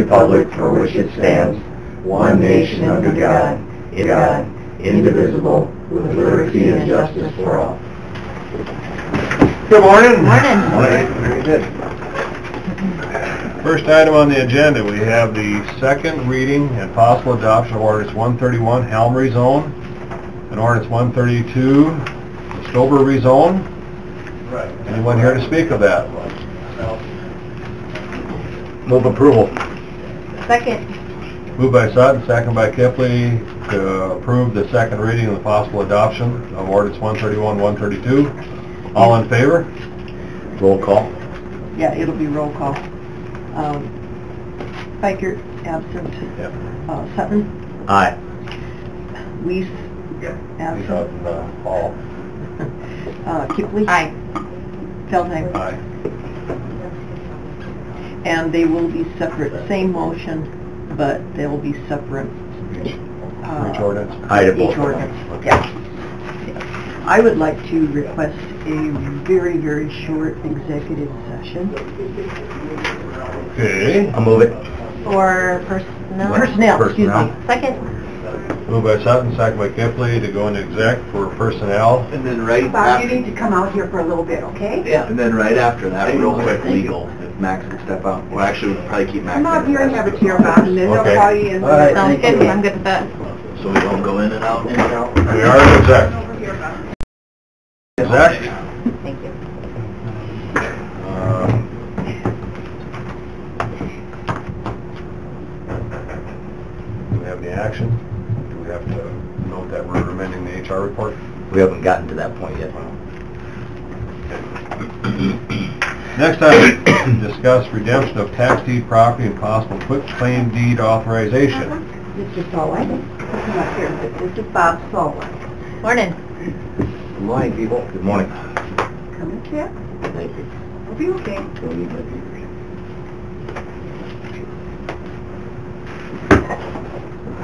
republic for which it stands, one nation under God, indivisible, with liberty and justice for all. Good morning. Morning. Very good. First item on the agenda, we have the second reading and possible adoption of ordinance 131, Helm rezone, and ordinance 132, the Stober rezone. Right. Anyone here to speak of that? Move approval. Second. Moved by Sutton, second by Kipley, to approve the second reading and the possible adoption of ordinance 131, 132. All in favor? Roll call. Yeah, it'll be roll call. Spiker, absent. Yep. Sutton, Aye. Weiss, absent. Hall. Kipley. Aye. Feldheim. Aye. And they will be separate, same motion, but they will be separate. Each ordinance? Each ordinance, yeah. I would like to request a very, very short executive session. Okay. I'll move it. For personnel, excuse me. Second. Moved by Sutton, second by Kipley, to go into exec for personnel. And then right Bob, after... you need to come out here for a little bit, okay? Yeah, and then right after that, real quick, legal, if Max can step out. Well, actually, we'll probably keep Max in. Come out here and have a chair, Bob, and then they'll Okay. call you in. All right. Sounds good, I'm good with that. So we don't go in and out, in and out? We are in exec. Over here, Bob. Exec? Thank you. Do we have any action? Do we have to note that we're amending the HR report? We haven't gotten to that point yet. Next item, discuss redemption of tax deed property and possible quick claim deed authorization. Mr. Solway, come up here. This is Bob Solway. Morning. Good morning, people. Good morning. Come and sit. Thank you. We'll be okay. Don't need my papers.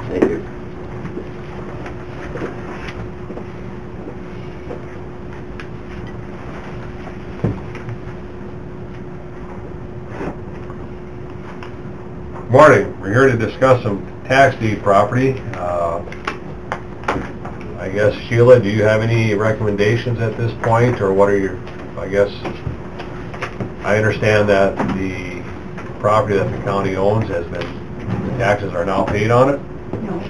Thank you. Morning, we're here to discuss some tax deed property. I guess, Sheila, do you have any recommendations at this point, or what are your, I guess, I understand that the property that the county owns has been, the taxes are now paid on it? No.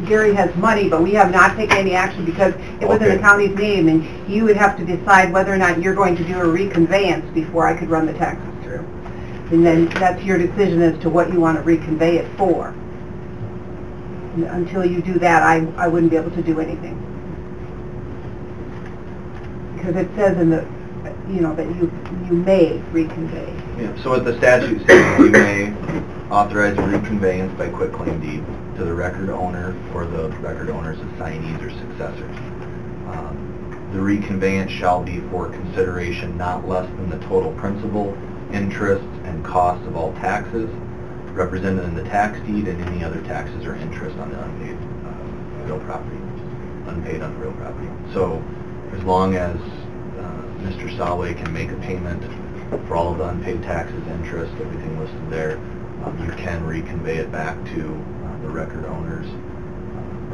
Gary has money, but we have not taken any action because it was in the Okay. county's name, and you would have to decide whether or not you're going to do a reconveyance before I could run the taxes through. And then that's your decision as to what you want to reconvey it for. And until you do that, I wouldn't be able to do anything. Because it says in the, you know, that you may reconvey. Yeah, so what the statute says, you may authorize a reconveyance by quitclaim deed to the record owner or the record owner's assignees or successors. The reconveyance shall be for consideration not less than the total principal, interest, and costs of all taxes represented in the tax deed and any other taxes or interest on the unpaid real property, unpaid on real property. So as long as Mr. Solway can make a payment for all of the unpaid taxes, interest, everything listed there, you can reconvey it back to the record owner's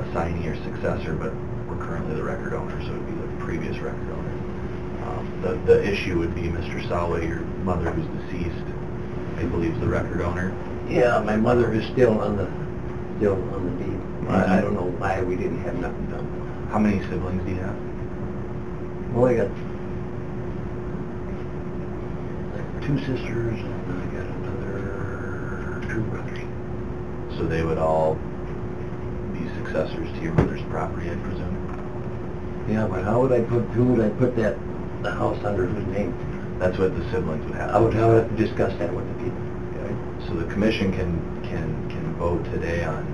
assignee or successor, but we're currently the record owner, so it would be the previous record owner. The issue would be Mr. Solway, your mother who's deceased, I believe is the record owner. Yeah, my mother is still on the deed. I don't know why we didn't have nothing done. How many siblings do you have? Well, I got two sisters and I got another two brothers. So they would all be successors to your mother's property, I presume? Yeah, but who would I put the house under whose name? That's what the siblings would have. I would have to discuss that with the people. So the commission can vote today on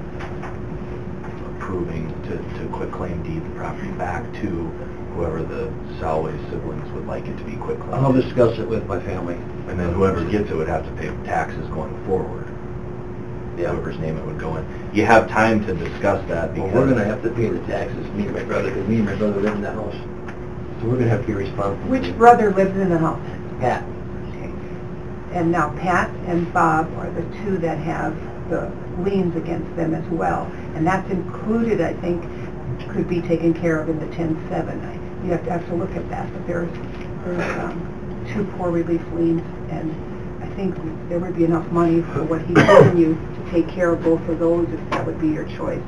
approving to quitclaim deed the property back to whoever the Solway siblings would like it to be quitclaimed. I'll discuss it with my family. And then whoever gets it would have to pay taxes going forward. Yeah. Whoever's name it would go in. You have time to discuss that Well, because... we're going to have to pay the taxes, me and my brother, because me and my brother live in the house. So we're going to have to be responsible. Which brother lives in the house? Pat. Okay. And now Pat and Bob are the two that have the liens against them as well. And that's included, I think, could be taken care of in the 10-7. You have to look at that, but there's 2 poor relief liens, and I think there would be enough money for what he's given you to take care of both of those, if that would be your choice.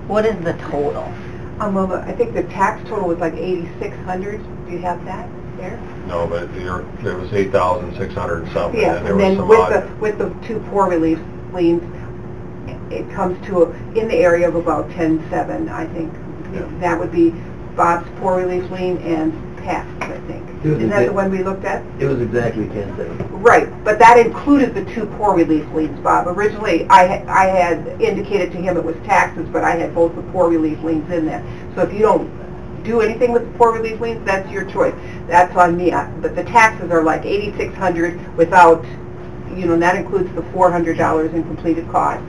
What is the total? Well, I think the tax total was like $8,600. Do you have that there? No, but there was 8,600 and something, Yeah, and there and was then some with the 2 poor relief liens, it comes to in the area of about 10-7, I think. Yeah. That would be Bob's poor relief lien and Pat's, I think. Is that the one we looked at? It was exactly 10-7. Right, but that included the 2 poor relief liens, Bob. Originally, I had indicated to him it was taxes, but I had both the poor relief liens in there. So if you don't do anything with the poor relief liens, that's your choice. That's on me. But the taxes are like $8,600 without, and that includes the $400 in completed costs.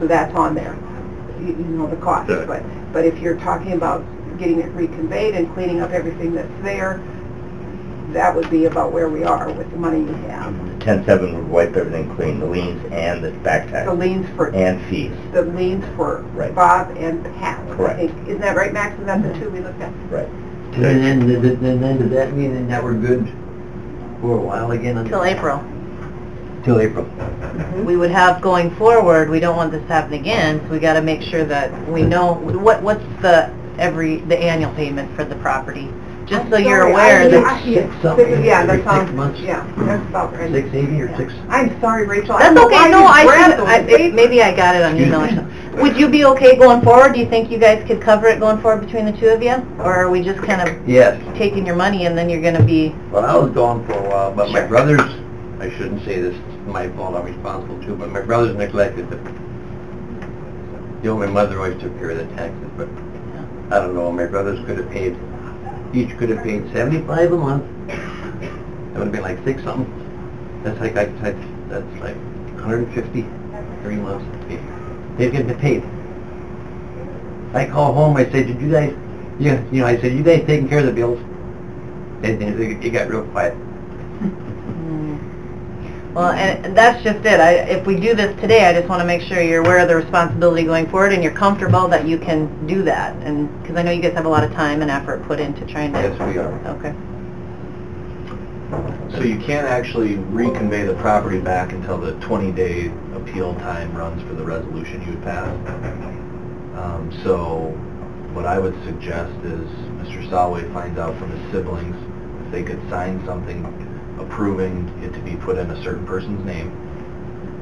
So that's on there, the cost. Okay. But if you're talking about getting it reconveyed and cleaning up everything that's there, that would be about where we are with the money you have. The 10-7 would wipe everything clean, the liens and the back tax. The liens for... And fees. The liens for Right. Bob and Pat. Correct. I think. Isn't that right, Max? Is that the 2 we looked at? Right. And then does that mean that we're good for a while again? Till April. Till April. We would have going forward, we don't want this to happen again, so we got to make sure that we know, what's the annual payment for the property? Just so you're aware that... Six something, Yeah, every that sounds... 6 months. Yeah, that's about right. 680 or 6... I'm sorry, Rachel. That's okay, no, should... maybe I got it on email or Excuse me? something. Would you be okay going forward? Do you think you guys could cover it going forward between the 2 of you? Or are we just kind of Yes. taking your money and then you're going to be... Well, I was gone for a while, but my Sure. brothers, I shouldn't say this, it's my fault, I'm responsible too, but my brothers neglected my mother always took care of the taxes, but I don't know, my brothers could have paid, each could have paid $75 a month. That would have been like 6 something. That's like, that's like 150, 3 months. They'd get paid. I call home, I said, did you guys, I said, you guys taking care of the bills? And it got real quiet. Well, and that's just it. If we do this today, I just want to make sure you're aware of the responsibility going forward and you're comfortable that you can do that. And because I know you guys have a lot of time and effort put into trying to... Yes, we are. Okay. So you can't actually reconvey the property back until the 20-day appeal time runs for the resolution you would pass. So what I would suggest is Mr. Solway finds out from his siblings if they could sign something approving it to be put in a certain person's name,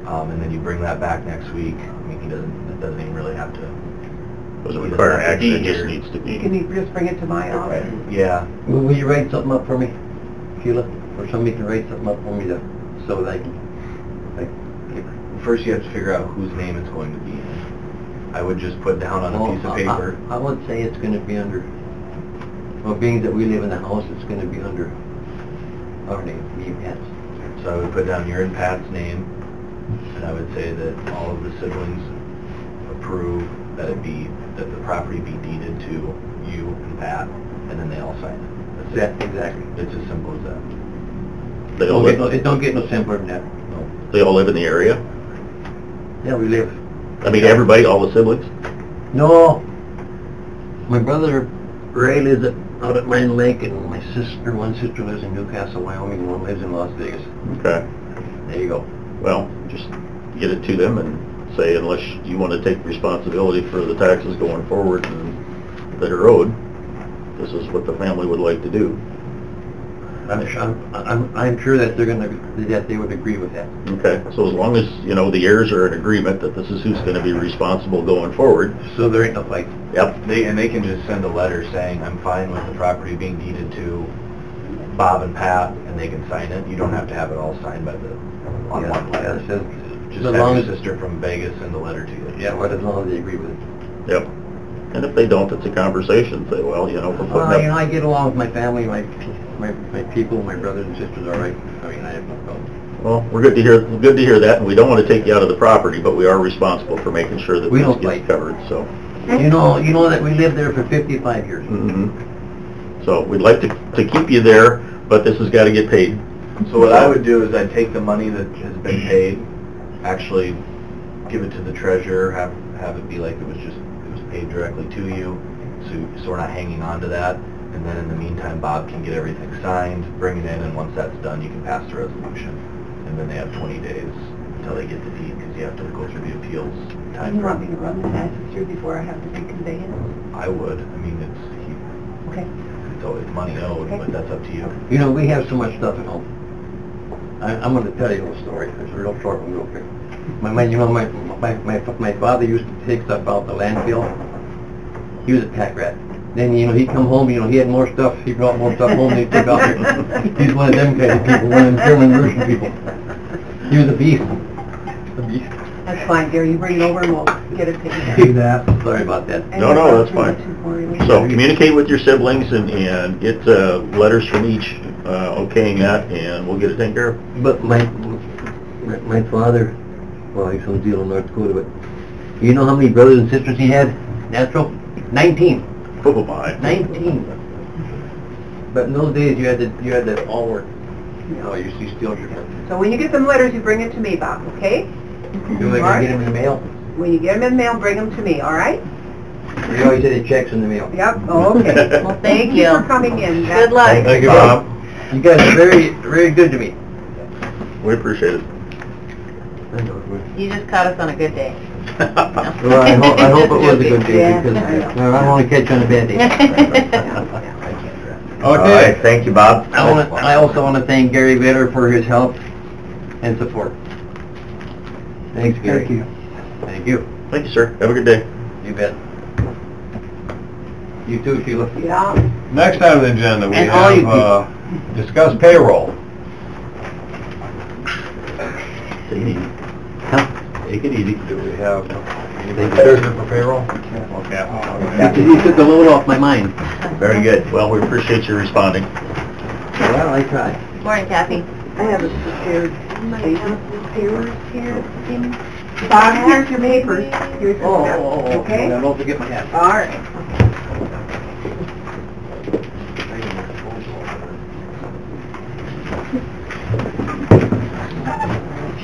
and then you bring that back next week. I mean, it doesn't even really have to... Doesn't require action, it just needs to be... Can you just bring it to my office? Yeah. Will you write something up for me, Sheila? Or somebody can write something up for me so that I can... First you have to figure out whose name it's going to be in. I would just put down on a piece of paper. I would say it's going to be under... Well, being that we live in the house, it's going to be under our name, me and Pat's. So I would put down your and Pat's name, and I would say that all of the siblings approve that the property be deeded to you and Pat, and then they all sign it. That's it. Exactly. It's as simple as that. They all live, It don't get no simpler than that. No. they all live in the area? Yeah, we live... I mean, everybody, all the siblings? No. My brother Ray lives out at Mine Lake, and one sister lives in Newcastle, Wyoming, and one lives in Las Vegas. Okay. There you go. Well, just get it to them and say, unless you want to take responsibility for the taxes going forward and that are owed, this is what the family would like to do. I'm sure that they would agree with that. Okay, so as long as, the heirs are in agreement that this is who's going to be responsible going forward. So there ain't no fight. Yep. They can just send a letter saying, I'm fine with the property being deeded to Bob and Pat, and they can sign it. You don't have to have it all signed by on one letter. Just have your sister from Vegas send a letter to you. Yeah, well, as long as they agree with it. Yep. And if they don't, it's a conversation. Say, well, we're putting up... I get along with my family, my people, my brothers and sisters all right. I mean, I have no problem. Well, we're good to hear that, and we don't want to take you out of the property, but we are responsible for making sure that We this don't gets fight. covered, so... You know that we lived there for 55 years. So we'd like to keep you there, but this has got to get paid. So what I would do is I'd take the money that has been paid, actually give it to the treasurer, have it be like it was paid directly to you, so we're not hanging on to that. And then in the meantime, Bob can get everything signed, bring it in, and once that's done, you can pass the resolution. And then they have 20 days until they get the deed, because you have to go through the appeals time. You want me to run the taxes through before I have the reconveyance? I would. I mean, Okay. it's always money owed, but that's up to you. You know, we have so much stuff at home. I'm going to tell you a story. It's a real short one, real quick. My father used to take stuff out the landfill. He was a pack rat. Then, he'd come home, he had more stuff. He brought more stuff home than he took out there. He's one of them kind of people, one of them German version people. He was a beast. A beast. That's fine, Gary, you bring it over and we'll get it taken care of. See that? Sorry about that. No, that's fine. So communicate with your siblings and get letters from each okaying that, and we'll get it taken care of. But my father, well, he's from Zeeland, North Dakota, but you know how many brothers and sisters he had? Natural? 19. Football behind. 19. But in those days, you had to all work. Oh, you see, still your work. So when you get them letters, you bring it to me, Bob, okay? You want to get them in the mail? When you get them in the mail, bring them to me, all right? You always said the checks in the mail. Yep, oh, okay. Well, thank you. for coming in. Good luck. Thank you, Bob. You guys are very, very good to me. We appreciate it. You just caught us on a good day. Well, I hope it was a good day, Yeah, because I know. I don't want to catch you on a bad day. All right, thank you, Bob. I also want to thank Gary Vetter for his help and support. Thanks, Gary. Thank you. Thank you. Thank you, sir. Have a good day. You bet. You too, Sheila. Yeah. Next item on the agenda, we And all you have, discuss payroll. Take it easy. Take it easy. Do we have anything Thank you, to sir. for payroll? Okay. You took the load off my mind. Very good. Well, we appreciate you responding. Well, I tried. Morning, Kathy. I have a prepared papers here. Bob, here's your papers. Here's your stuff, okay? Now, don't forget my hat. All right.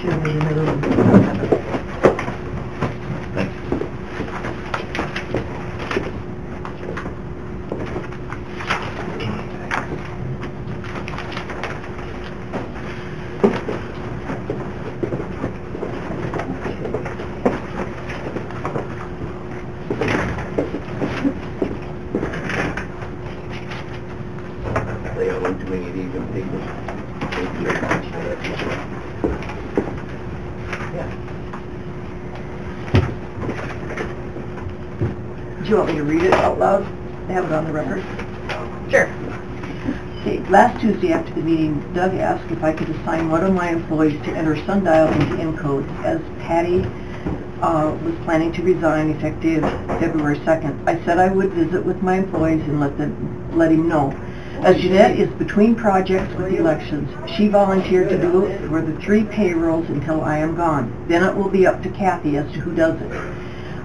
Should be another one. Thanks. They got one too many of these in papers. Thank you very much for that. Do you want me to read it out loud? Have it on the record? Sure. Okay, last Tuesday after the meeting, Doug asked if I could assign one of my employees to enter Sundial into Encode, as Patty was planning to resign effective February 2nd. I said I would visit with my employees and let him know. As Jeanette is between projects with elections, she volunteered to do it for the 3 payrolls until I am gone. Then it will be up to Kathy as to who does it.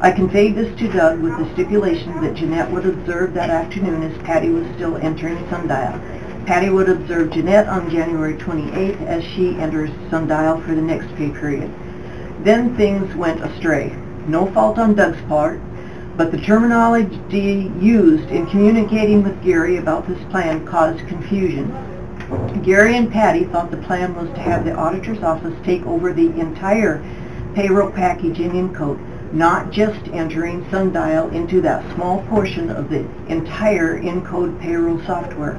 I conveyed this to Doug with the stipulation that Jeanette would observe that afternoon as Patty was still entering Sundial. Patty would observe Jeanette on January 28th as she enters Sundial for the next pay period. Then things went astray. No fault on Doug's part, but the terminology used in communicating with Gary about this plan caused confusion. Gary and Patty thought the plan was to have the auditor's office take over the entire payroll package in Encode, not just entering Sundial into that small portion of the entire Encode payroll software.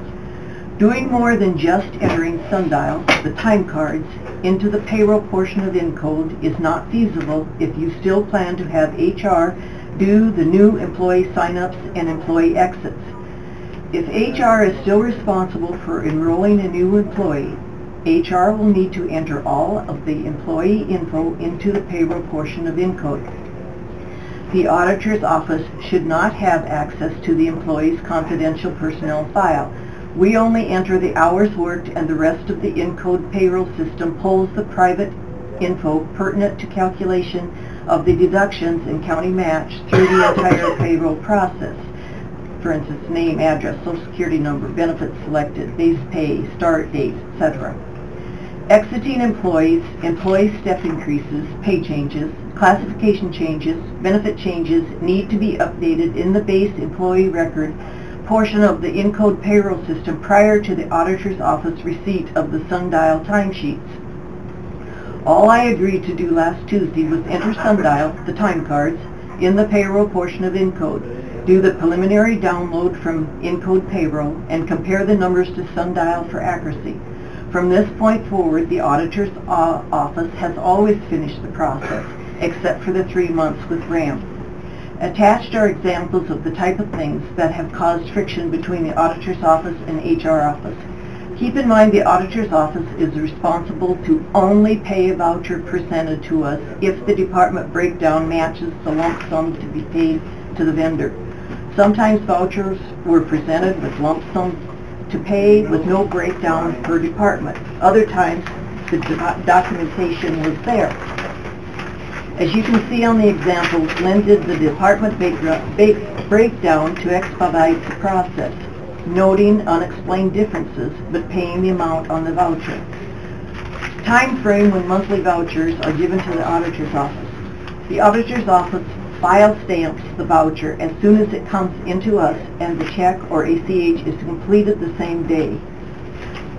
Doing more than just entering Sundial, the time cards, into the payroll portion of Encode is not feasible if you still plan to have HR do the new employee sign-ups and employee exits. If HR is still responsible for enrolling a new employee, HR will need to enter all of the employee info into the payroll portion of Encode. The auditor's office should not have access to the employee's confidential personnel file. We only enter the hours worked, and the rest of the Encode payroll system pulls the private info pertinent to calculation of the deductions and county match through the entire payroll process. For instance, name, address, social security number, benefits selected, base pay, start date, etc. Exiting employees, employee step increases, pay changes, classification changes, benefit changes need to be updated in the base employee record portion of the Encode payroll system prior to the auditor's office receipt of the Sundial timesheets. All I agreed to do last Tuesday was enter Sundial, the time cards, in the payroll portion of Encode, do the preliminary download from Encode payroll, and compare the numbers to Sundial for accuracy. From this point forward, the auditor's office has always finished the process, except for the 3 months with RAM. Attached are examples of the type of things that have caused friction between the auditor's office and HR office. Keep in mind the auditor's office is responsible to only pay a voucher presented to us if the department breakdown matches the lump sum to be paid to the vendor. Sometimes vouchers were presented with lump sum to pay with no breakdown per department. Other times, the documentation was there. As you can see on the examples, Lynn did the department breakdown to expedite the process, noting unexplained differences, but paying the amount on the voucher. Time frame when monthly vouchers are given to the auditor's office. The auditor's office file stamps the voucher as soon as it comes into us, and the check or ACH is completed the same day.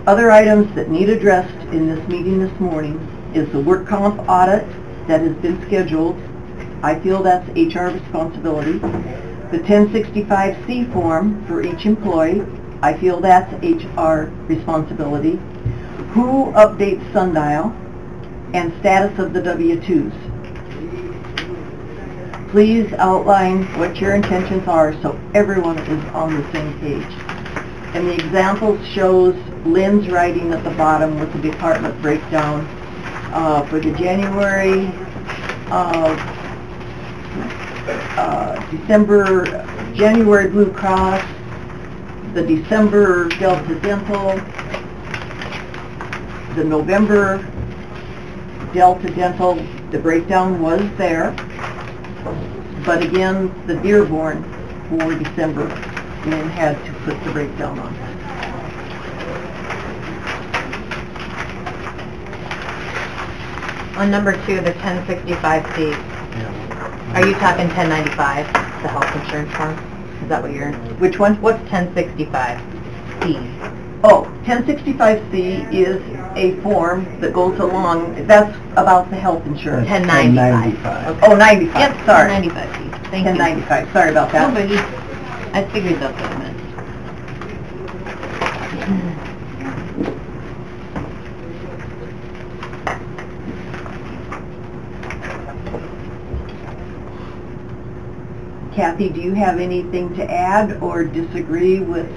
Other items that need addressed in this meeting this morning is the work comp audit that has been scheduled. I feel that's HR responsibility. The 1065C form for each employee. I feel that's HR responsibility. Who updates Sundial, and status of the W-2s. Please outline what your intentions are so everyone is on the same page. And the example shows Lynn's writing at the bottom with the department breakdown for the January, January Blue Cross, the December Delta Dental, the November Delta Dental. The breakdown was there. But again, the Dearborn for December, Lynn had to put the breakdown on. On number 2, the 1065C, are you talking 1095, the health insurance form? Is that what you're... Which one? What's 1065C? Oh, 1065C is a form that goes along, that's about the health insurance. 1095. Okay. Oh, 95, Yep, sorry. 1095C. Thank you. 1095, sorry about that. No biggie. I figured that's what I meant. Kathy, do you have anything to add or disagree with?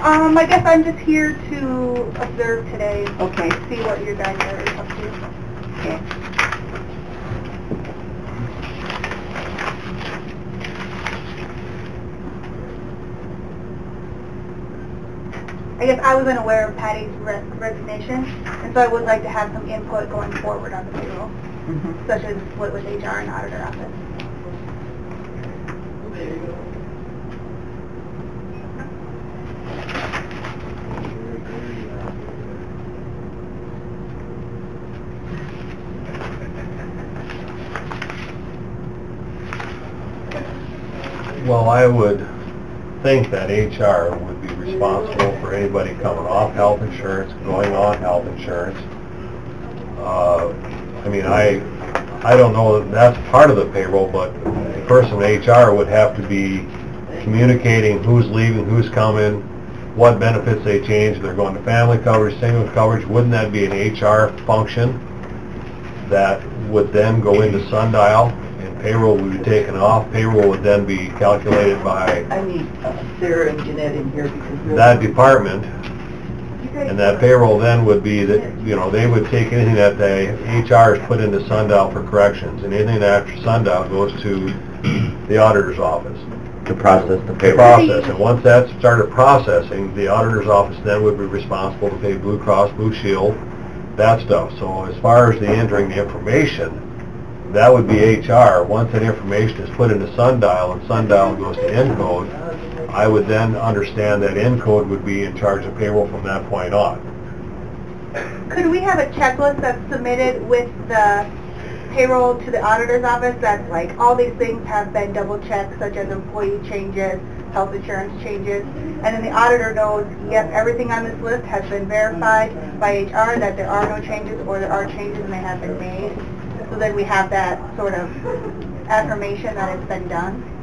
I guess I'm just here to observe today. Okay. See what you guys are up to. Okay. I guess I was unaware of Patty's resignation, and so I would like to have some input going forward on the payroll, such as split with HR and auditor office. Well, I would think that HR would be responsible for anybody coming off health insurance, going on health insurance. I mean, I don't know that that's part of the payroll, but the person in HR would have to be communicating who's leaving, who's coming, what benefits they change, if they're going to family coverage, single coverage. Wouldn't that be an HR function that would then go into Sundial? Payroll would be taken off. Payroll would then be calculated by I need Sarah and Jeanette in here because that department, and that payroll then would be that, you know, they would take anything that the HR is put into Sundial for corrections, and anything after Sundial goes to the auditor's office To process the to payroll. process. And once that started processing, the auditor's office then would be responsible to pay Blue Cross, Blue Shield, that stuff. So as far as the entering the information, that would be HR. Once that information is put into Sundial and Sundial goes to Encode, I would then understand that Encode would be in charge of payroll from that point on. Could we have a checklist that's submitted with the payroll to the auditor's office that's like, all these things have been double checked, such as employee changes, health insurance changes, and then the auditor knows, yep, everything on this list has been verified by HR, that there are no changes, or there are changes and they have been made. So then we have that sort of affirmation that it's been done.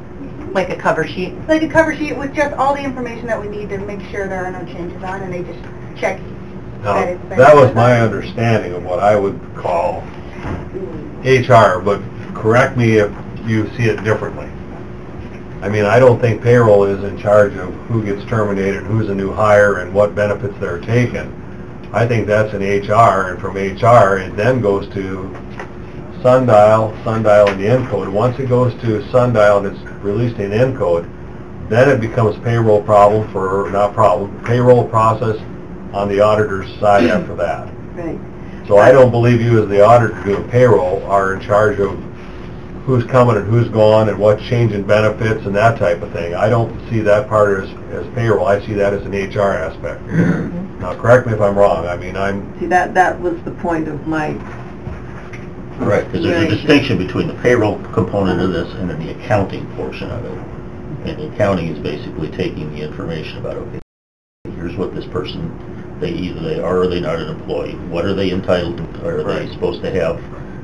Like a cover sheet? Like a cover sheet with just all the information that we need to make sure there are no changes on, and they just check Now, that it's been that was done. my understanding of what I would call HR, but correct me if you see it differently. I mean, I don't think payroll is in charge of who gets terminated, who's a new hire, and what benefits they're taking. I think that's in HR, and from HR, it then goes to Sundial and the N-code. Once it goes to Sundial and it's released in N-code, then it becomes payroll payroll process on the auditor's side after that. Right. So I don't believe you as the auditor doing payroll are in charge of who's coming and who's gone and what's changing benefits and that type of thing. I don't see that part as payroll. I see that as an HR aspect. Now, correct me if I'm wrong. I mean, See, that was the point of my... Right, because there's a distinction between the payroll component of this and then the accounting portion of it. And the accounting is basically taking the information about, okay, here's what this person, either they are or they're not an employee. What are they entitled to, or are they supposed to have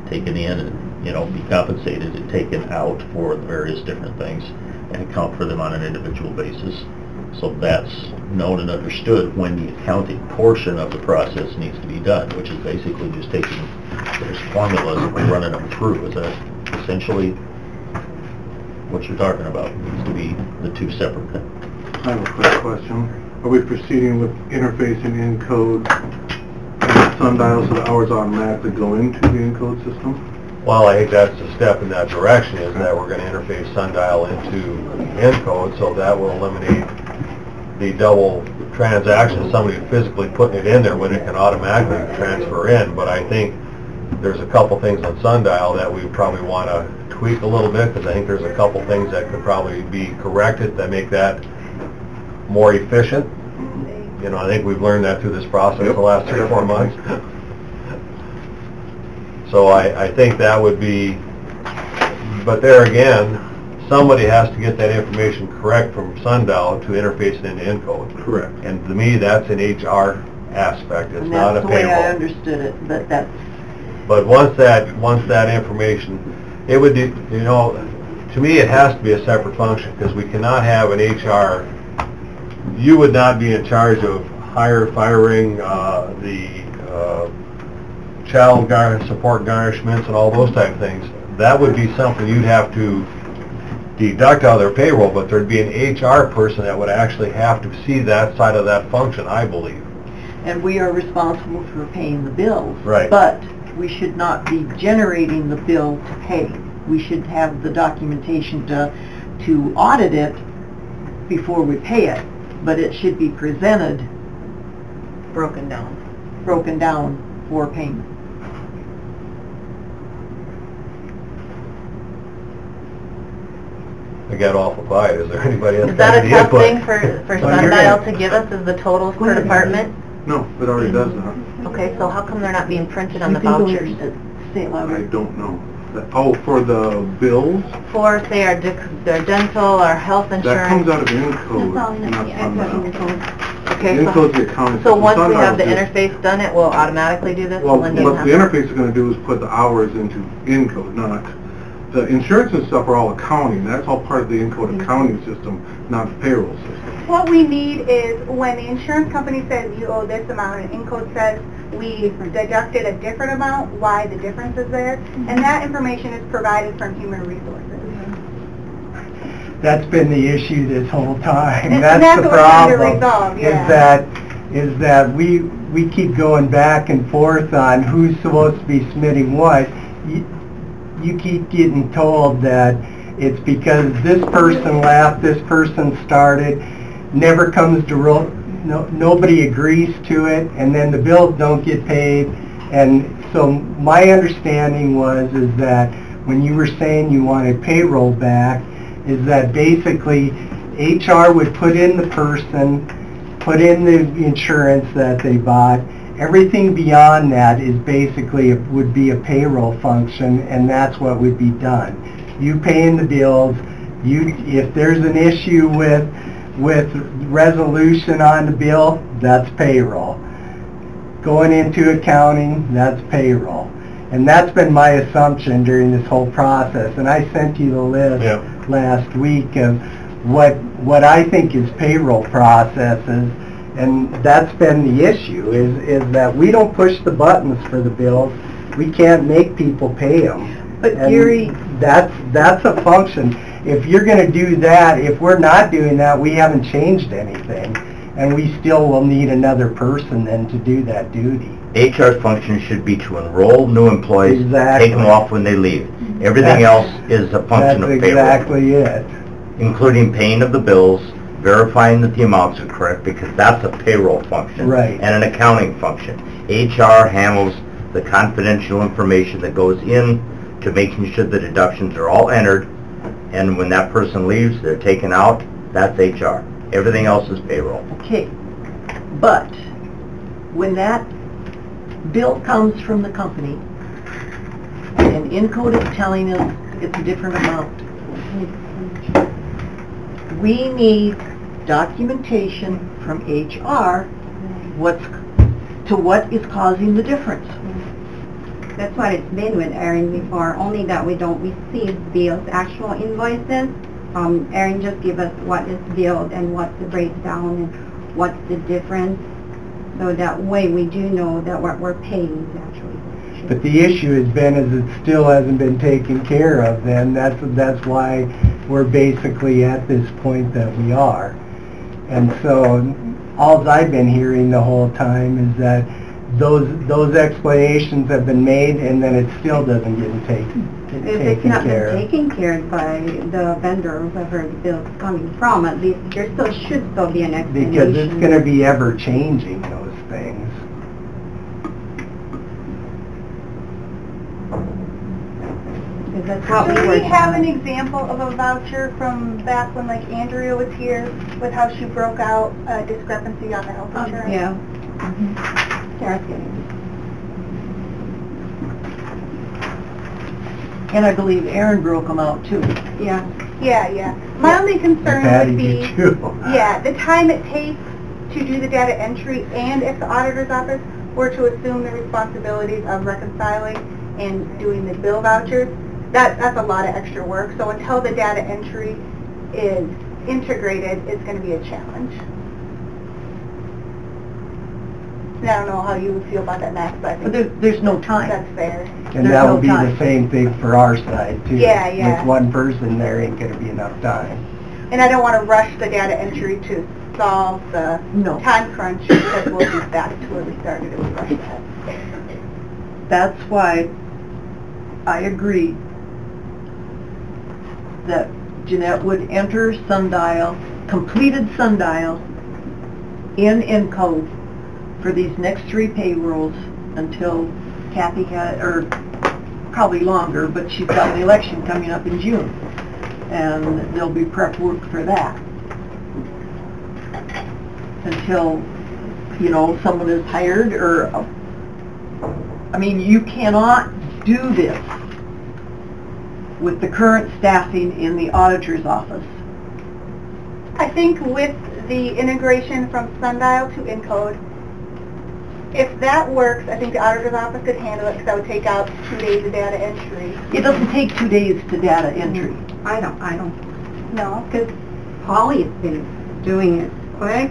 taken in and, be compensated and taken out for the various different things and account for them on an individual basis. So that's known and understood when the accounting portion of the process needs to be done, which is basically just taking those formulas and running them through. Is that essentially what you're talking about? Needs to be the two separate things. I have a quick question. Are we proceeding with interfacing N-code and Sundial so the hours automatically go into the N-code system? well, I think that's the step in that direction, is that we're going to interface Sundial into N-code, so that will eliminate the double transaction, somebody physically putting it in there when it can automatically transfer in. But I think there's a couple things on Sundial that we probably want to tweak a little bit, because I think there's a couple things that could probably be corrected that make that more efficient. You know, I think we've learned that through this process the last 3 or 4 months. So I think that would be, but there again, somebody has to get that information correct from Sundial to interface it into N-code. Correct. And to me, that's an HR aspect, it's And not a that's the way I payroll. understood it, but that's... But once that information, it would, you know, to me, it has to be a separate function, because we cannot have an HR, you would not be in charge of firing, the child support garnishments and all those type of things. That would be something you'd have to deduct out of their payroll, but there'd be an HR person that would actually have to see that side of that function, I believe. And we are responsible for paying the bills. Right. But we should not be generating the bill to pay. We should have the documentation to audit it before we pay it, but it should be presented broken down. for payment. I got awful quiet. Is there anybody else? Is that a got any tough input? thing for Sundial to give us, is the totals per department? No, it already does that. Okay, so how come they're not being printed on the You can go vouchers? and say it I louder. don't know. Oh, for the bills? For, say, our dental, our health That insurance? comes out of N-code, not Sundial. Okay, so, N-code's the accounting so system. once we have the Sundial's just- interface done, it will automatically do this? Well, Lynn what doesn't the have to- interface is going to do is put the hours into N-code, not, the insurance and stuff are all accounting. That's all part of the N-code accounting system, not the payroll system. What we need is when the insurance company says you owe this amount and Encode says we deducted a different amount, why the difference is there, and that information is provided from Human Resources. That's been the issue this whole time. And That's that's the what we're trying to problem. resolve, yeah. Is that we keep going back and forth on who's supposed to be submitting what. You keep getting told that it's because this person left, this person started, never comes to nobody agrees to it, and then the bills don't get paid. And so my understanding is that when you were saying you wanted payroll back, is that basically HR would put in the person, put in the insurance that they bought, Everything beyond that is basically, would be a payroll function, and that's what would be done. You paying the bills, if there's an issue with resolution on the bill, that's payroll. Going into accounting, that's payroll. And that's been my assumption during this whole process. And I sent you the list last week of what I think is payroll processes. And that's been the issue, is that we don't push the buttons for the bills. We can't make people pay them. But And Gary... that's a function. If you're going to do that, if we're not doing that, we haven't changed anything. And we still will need another person then to do that duty. HR function should be to enroll new employees, Exactly. take them off when they leave. Everything else is a function of That's payroll. exactly it. Including paying of the bills, verifying that the amounts are correct, because that's a payroll function. Right. And an accounting function. HR handles the confidential information that goes in to making sure the deductions are all entered, and when that person leaves, they're taken out, that's HR. Everything else is payroll. Okay, but when that bill comes from the company, and Encode is telling us it's a different amount, we need documentation from HR what is causing the difference. That's what it's been with Erin before, only that we don't receive bills, actual invoices. Erin just give us what is billed and what's the breakdown and what's the difference. So that way we do know that what we're paying is actually. But the issue has been is it still hasn't been taken care of then. That's why we're basically at this point that we are. And so all I've been hearing the whole time is that those explanations have been made and then it still doesn't get taken If it's not care been of. taken care of by the vendor, whoever the bill is coming from, at least there should still be an explanation. Because it's going to be ever changing, those things. Because that's what we Do were we have an done. example of a voucher from back when like Andrea was here with how she broke out a discrepancy on the health insurance? Yeah. Sarah's getting And I believe Aaron broke them out too. it. Yeah. Yeah. My only concern Patty would be, did too. the time it takes to do the data entry, and if the auditor's office were to assume the responsibilities of reconciling and doing the bill vouchers, that's a lot of extra work. So until the data entry is integrated, it's going to be a challenge. And I don't know how you would feel about that, Max, but I But think there's no time. that's fair. And There's that no will be time. the same thing for our side too. Yeah. With one person, there ain't going to be enough time. And I don't want to rush the data entry to solve the No. time crunch, because we'll be back to where we started if we rush that. That's why I agree that Jeanette would enter Sundial, completed Sundial, in Encode for these next 3 payrolls until Kathy had, or probably longer, but she's got an election coming up in June. And there'll be prep work for that. Until, someone is hired or, I mean, you cannot do this with the current staffing in the auditor's office. I think with the integration from Sundial to Encode, if that works, I think the auditor's office could handle it, because that would take out 2 days of data entry. It doesn't take 2 days to data entry. I don't. No? Because Polly's been doing it quick.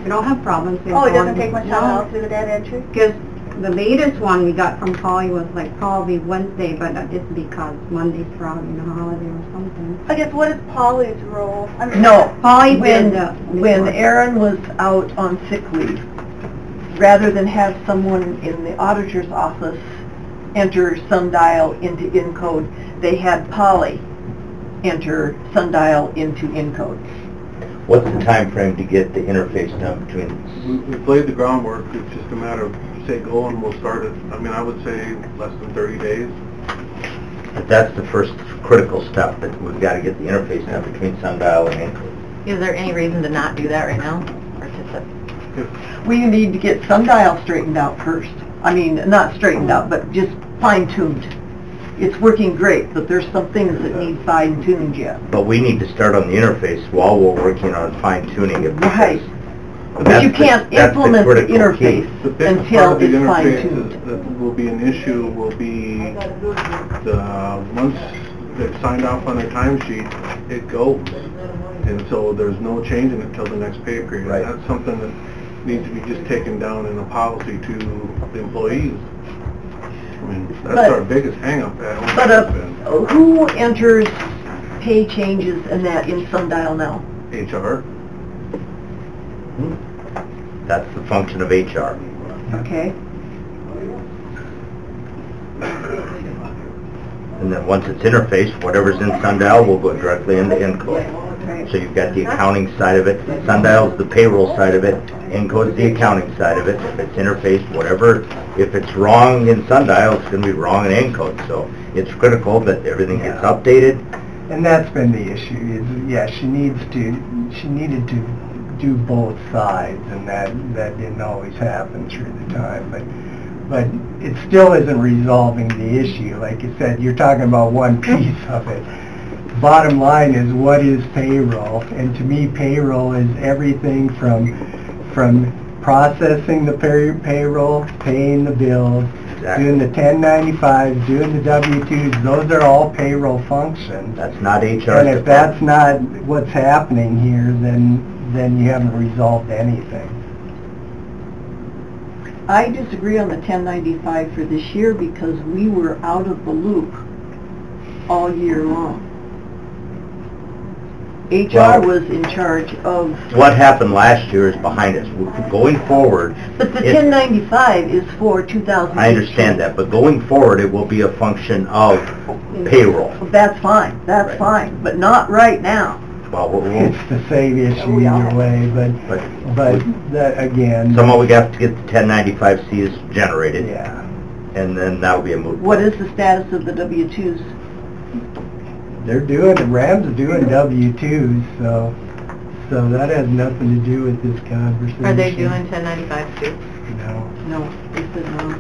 We don't have problems. Oh, it doesn't take much time at all to do the data entry? Because the latest one we got from Polly was like probably Wednesday, but it's because Monday's probably a holiday or something. I guess, what is Polly's role? No, Polly when, did when Aaron was out on sick leave, rather than have someone in the auditor's office enter Sundial into Encode, they had Polly enter Sundial into Encode. What's the time frame to get the interface done between? We've laid the groundwork, it's just a matter of, say, go and we'll start it. I mean, I would say less than 30 days. But that's the first critical step, that we've got to get the interface done between Sundial and Encode. Is there any reason to not do that right now? Or We need to get Sundial straightened out first. I mean, not straightened out, but just fine-tuned. It's working great, but there's some things that need fine-tuned yet. But we need to start on the interface while we're working on fine-tuning it. Right. But That's you can't that's the implement the critical key. interface The big part until of the it's interface fine-tuned. that will be an issue will be once they've signed off on their timesheet, it goes. And so there's no change in it until the next pay period. Right. That's something that needs to be just taken down in a policy to the employees. I mean, that's But- our biggest hang-up. But who enters pay changes and that in Sundial now? HR. That's the function of HR. Okay. And then once it's interfaced, whatever's in Sundial will go directly into Encode. Right. So you've got the accounting side of it, Sundial's the payroll side of it, Encode's the accounting side of it. If it's interfaced, whatever, if it's wrong in Sundial, it's going to be wrong in Encode. So it's critical that everything gets updated. And that's been the issue, is, yeah, she needed to do both sides, and that didn't always happen through the time, but it still isn't resolving the issue. Like you said, you're talking about one piece of it. Bottom line is, what is payroll? And to me, payroll is everything from processing the payroll, paying the bills, Exactly. doing the 1095s, doing the W-2s, those are all payroll functions. That's not HR. And if that's not what's happening here, then you haven't resolved anything. I disagree on the 1095 for this year because we were out of the loop all year long. HR Well- was in charge of, What happened last year is behind us. Going forward, but the it- 1095 is for 2018. I understand that, but going forward, it will be a function of payroll. That's fine, that's fine, but not right now. Well, we'll, It's the same issue either way, but that, again... somehow we have to get the 1095Cs generated, Yeah. and then that'll be a moot. What is the status of the W-2s? They're doing, Rams are doing W-2s, so that has nothing to do with this conversation. Are they doing 1095s too? No. No, they said no.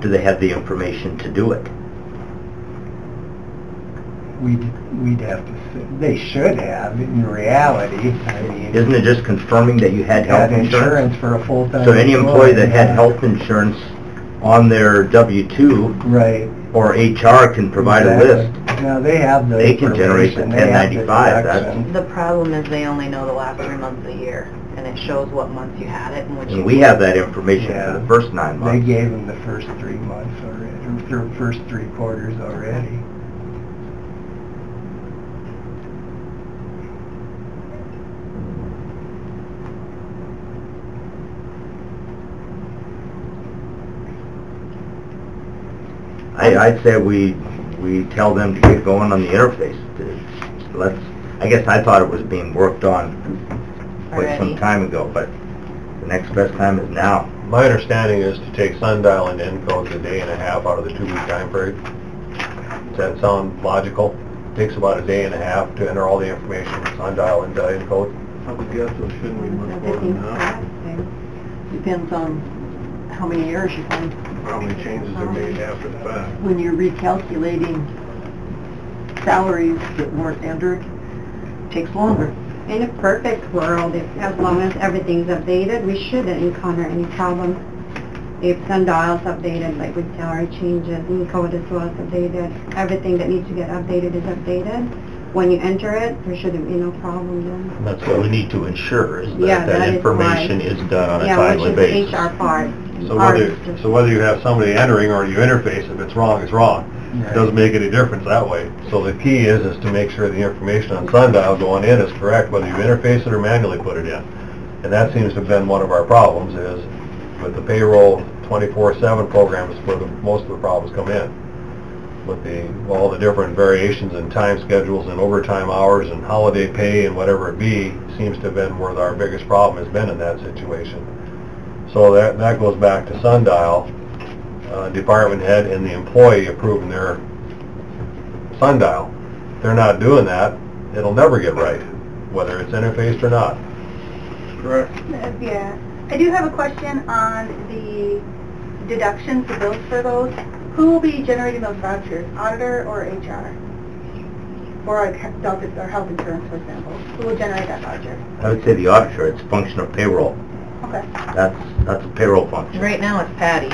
Do they have the information to do it? We'd have to say, they should have, in reality. I mean... Isn't it just confirming that you had health had insurance? for a full-time So any employee that had yeah. health insurance on their W-2 Right. or HR can provide a list. Exactly. Now, they have the They can generate the information, they have the 1095, that's- deduction. The problem is they only know the last 3 months of the year, and it shows what months you had it and which... And we have that information Yeah. for the first 9 They months. gave them the first 3 months already, or first 3 quarters already. I'd say we tell them to get going on the interface. I guess I thought it was being worked on quite some Already. time ago, but the next best time is now. My understanding is to take Sundial and Encode a day and a half out of the 2-week time period. Does that sound logical? Takes about a day and a half to enter all the information, Sundial and Encode. I would guess it shouldn't be much more than that. Depends on how many errors you find. How many changes are made after the fact. When you're recalculating salaries that weren't entered, it takes longer. In a perfect world, as long as everything's updated, we shouldn't encounter any problem. If Sundial's updated, like with salary changes, Encode as well is updated, everything that needs to get updated is updated. When you enter it, there shouldn't be no problem then. And that's what we need to ensure, is Yeah, that that is information why. is done on a Yeah, timely which is basis. the HR part. So Ours whether, is just- so whether you have somebody entering or you interface, if it's wrong, it's wrong. It doesn't make any difference that way. So the key is to make sure the information on Sundial going in is correct, whether you interface it or manually put it in. And that seems to have been one of our problems, is with the payroll 24/7 programs where most of the problems come in. With all the different variations in time schedules and overtime hours and holiday pay and whatever it be, seems to have been where our biggest problem has been in that situation. So that goes back to Sundial, department head and the employee approving their Sundial. If they're not doing that, it'll never get right. whether it's interfaced or not. Correct. Yeah. I do have a question on the deductions, the bills for those. Who will be generating those vouchers, auditor or HR? Or like health insurance, for example. Who will generate that voucher? I would say the auditor, it's a function of payroll. Okay. That's a payroll function. Right now it's Patty.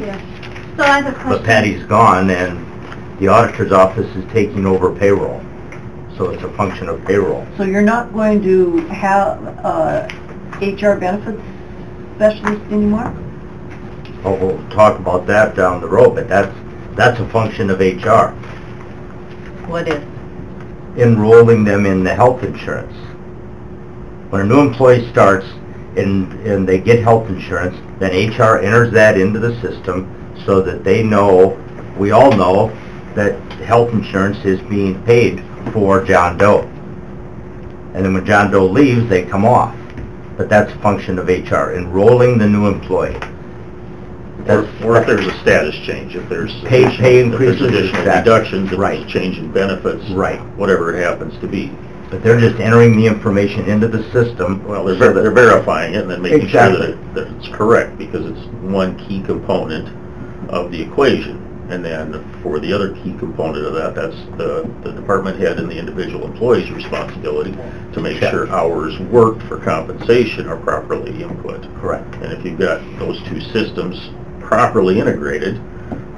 Yeah. So I have a question. But Patty's gone, and the auditor's office is taking over payroll. So it's a function of payroll. So you're not going to have HR benefits specialist anymore? Well, we'll talk about that down the road, but that's a function of HR. What is? Enrolling them in the health insurance. When a new employee starts and they get health insurance, then HR enters that into the system so that they know, we all know, that health insurance is being paid for John Doe. And then when John Doe leaves, they come off. But that's a function of HR, enrolling the new employee. Or if there's a status change, if there's Pay if there's increases, additional status. deductions, if Right. there's a change in benefits, Right. whatever it happens to be. But they're just entering the information into the system. Well, they're, so that- they're verifying it and then making Exactly. sure that it's correct, because it's one key component of the equation. And then for the other key component of that, that's the department head and the individual employee's responsibility to make Check. sure hours worked for compensation are properly input. Correct. And if you've got those two systems properly integrated,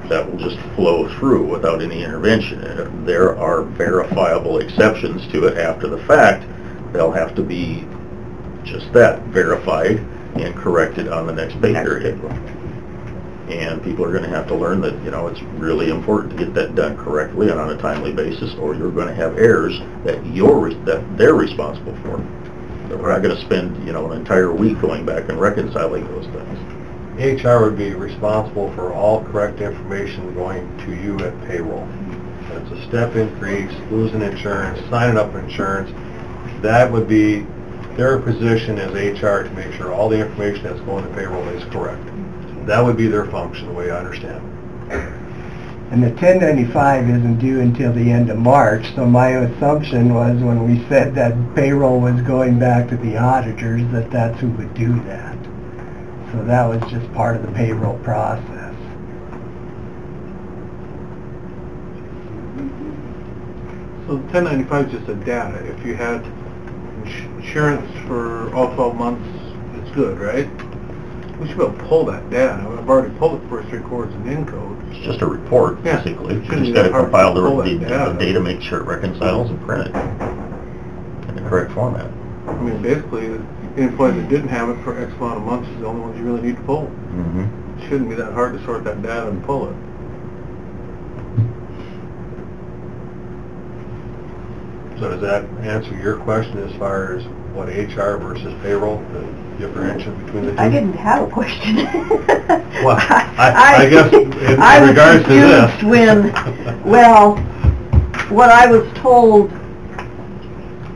that will just flow through without any intervention. And if there are verifiable exceptions to it after the fact, they'll have to be just that, verified and corrected on the next pay period. And people are going to have to learn that, you know, it's really important to get that done correctly and on a timely basis, or you're going to have errors that they're responsible for. So we're not going to spend, you know, an entire week going back and reconciling those things. HR would be responsible for all correct information going to you at payroll. If it's a step increase, losing insurance, signing up for insurance, that would be their position as HR to make sure all the information that's going to payroll is correct. That would be their function, the way I understand it. And the 1095 isn't due until the end of March, so my assumption was when we said that payroll was going back to the auditors, that that's who would do that. So that was just part of the payroll process. So 1095 is just a data. If you had insurance for all 12 months, it's good, right? We should be able to pull that data. I've already pulled the first 3 quarters in Encode. It's just a report, Yeah. basically. You Shouldn't just be got to that hard to compile pull the that data. data, make sure it reconciles and print it in the correct format. I mean, basically, the employees that didn't have it for X amount of months is the only ones you really need to pull. Mhm. It shouldn't be that hard to sort that data and pull it. So does that answer your question as far as what HR versus payroll, the differentiation between the two? I didn't have a question. Well, I guess in regards to this. I was confused when, well, what I was told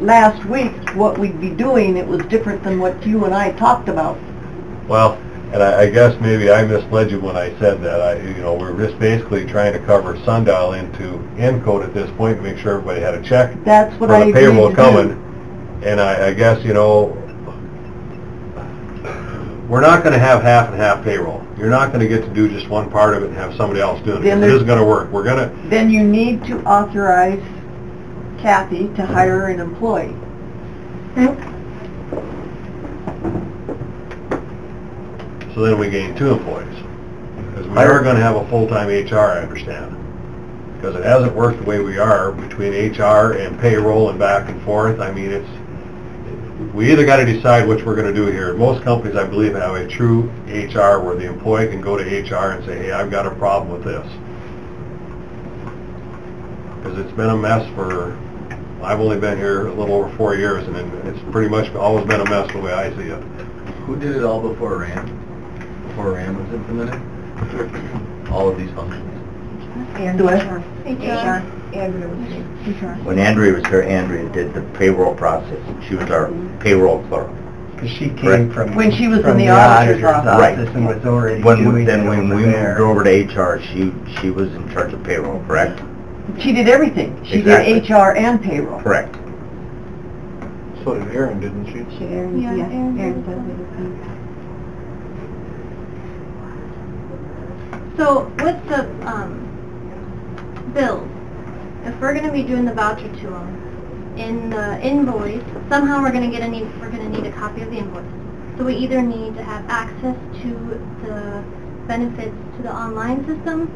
last week, what we'd be doing, it was different than what you and I talked about. Well, and I guess maybe I misled you when I said that. We're just basically trying to cover Sundial into Encode at this point to make sure everybody had a check. That's what for I the agreed payroll to coming. do. And I guess, we're not going to have half and half payroll. You're not going to get to do just one part of it and have somebody else doing it. Then It there's- isn't going to work. We're going to, Then you need to authorize Kathy to hire an employee. so then we gain 2 employees. Because we are going to have a full-time HR, I understand. Because it hasn't worked the way we are between HR and payroll and back and forth. I mean, we either got to decide which we're going to do here. Most companies, I believe, have a true HR where the employee can go to HR and say, hey, I've got a problem with this. Because it's been a mess I've only been here a little over 4 years, and it's pretty much always been a mess the way I see it. Who did it all before RAM? Before RAM was implemented? All of these functions? Do I? HR. When Andrea was here, Andrea did the payroll process. She was our payroll clerk. Because she came Correct. from... When she was from in the auditor's office. Right. and was already When doing then it when over we there. moved over to HR, she was in charge of payroll, correct? She did everything. She Exactly. did HR and payroll. Correct. So did Erin, didn't she? Erin, Yeah, yes, Erin Erin does does everything. So with the bills, if we're going to be doing the voucher to them, in the invoice, somehow we're going to need a copy of the invoice. So we either need to have access to the benefits to the online system,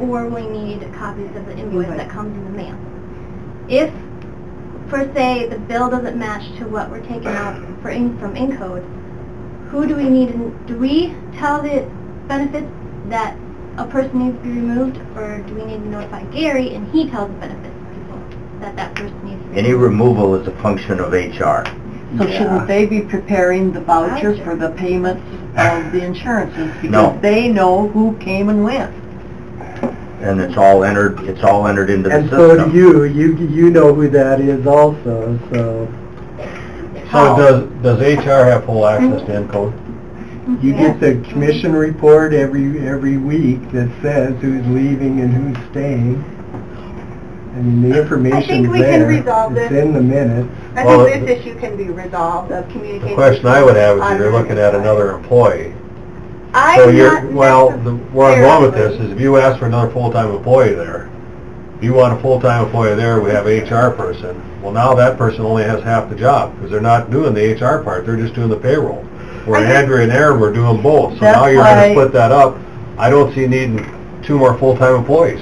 or we need copies of the invoice that comes in the mail. If, for say, the bill doesn't match to what we're taking out from Encode, who do we need? Do we tell the benefits that a person needs to be removed, or do we need to notify Gary and he tells the benefits people that that person needs to be Any removed? removal is a function of HR. So shouldn't they be preparing the voucher for the payments of the insurances? No. Because they know who came and went. And it's all entered into the And system. so do you know who that is also, so So does HR have full access to Encode? you get the commission report every week that says who's leaving and who's staying. I mean, the information's we can there, resolve it's this. in the minutes. I Well, think this issue can be resolved of communicating. The question I would have is on you're looking at another employee. I'm So not where I'm going with this necessarily- is if you ask for another full-time employee there, you want a full-time employee there, we have an HR person. Well, now that person only has half the job, because they're not doing the HR part, they're just doing the payroll. Where Andrea and Aaron were doing both, so now That's you're gonna why- split that up. I don't see needing 2 more full-time employees.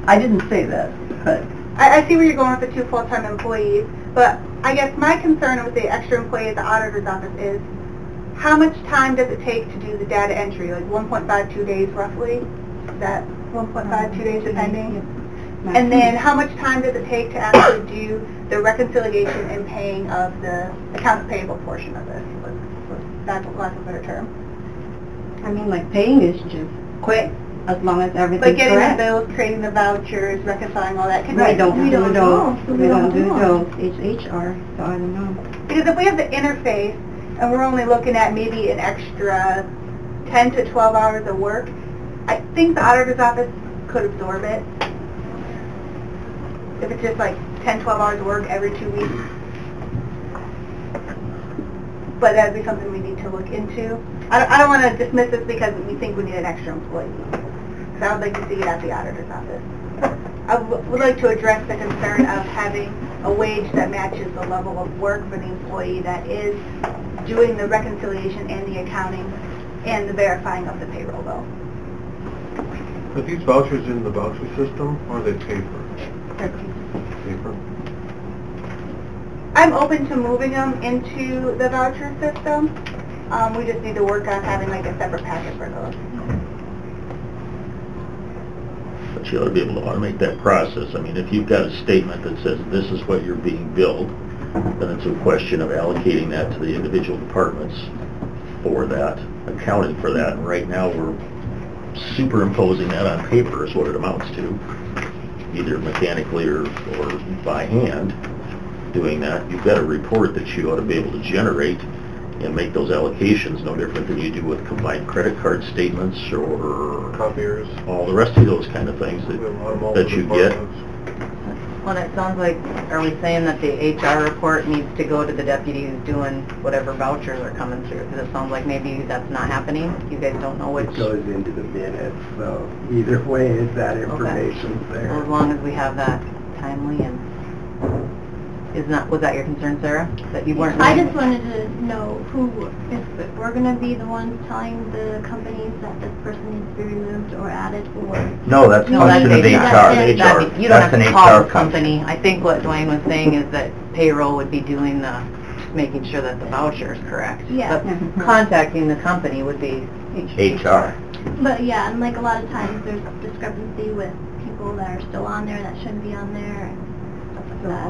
I didn't say that, but I see where you're going with the 2 full-time employees, but I guess my concern with the extra employee at the auditor's office is how much time does it take to do the data entry? Like 1.52 days roughly? Is that 1.52 days depending? And then how much time does it take to actually do the reconciliation and paying of the accounts payable portion of this? That's a lack of a better term. I mean, like, paying is just quick, as long as everything's But getting the correct. bills, creating the vouchers, reconciling all that. We don't do those, we don't do them. those, it's HR, so I don't know. Because if we have the interface, and we're only looking at maybe an extra 10 to 12 hours of work, I think the auditor's office could absorb it. If it's just like 10, 12 hours of work every 2 weeks. But that'd be something we need to look into. I don't want to dismiss this because we think we need an extra employee. So I would like to see it at the auditor's office. I would like to address the concern of having a wage that matches the level of work for the employee that is doing the reconciliation and the accounting and the verifying of the payroll bill. Are these vouchers in the voucher system, or are they paper? Paper? I'm open to moving them into the voucher system. We just need to work on having like a separate packet for those. But you ought to be able to automate that process. I mean, if you've got a statement that says this is what you're being billed, then it's a question of allocating that to the individual departments for that, accounting for that. And right now, we're superimposing that on paper is what it amounts to, either mechanically or by hand doing that. You've got a report that you ought to be able to generate and make those allocations no different than you do with combined credit card statements or Copiers? all the rest of those kind of things We have a lot of that multiple you get. departments. Well, it sounds like, are we saying that the HR report needs to go to the deputy who's doing whatever vouchers are coming through? Because it sounds like maybe that's not happening. You guys don't know which. It goes into the minutes, so either way, is that information's Well, as there. long as we have that timely and, was that your concern, Sarah? That you weren't... I just wanted to know if we're going to be the ones telling the companies that this person needs to be removed or added, or... No, that's No, function of that's HR. You don't have That's an to call HR the company. I think what Dwayne was saying is that payroll would be doing making sure that the voucher is correct. Yeah. But contacting the company would be HR. But yeah, and like a lot of times there's discrepancy with people that are still on there that shouldn't be on there and stuff like that.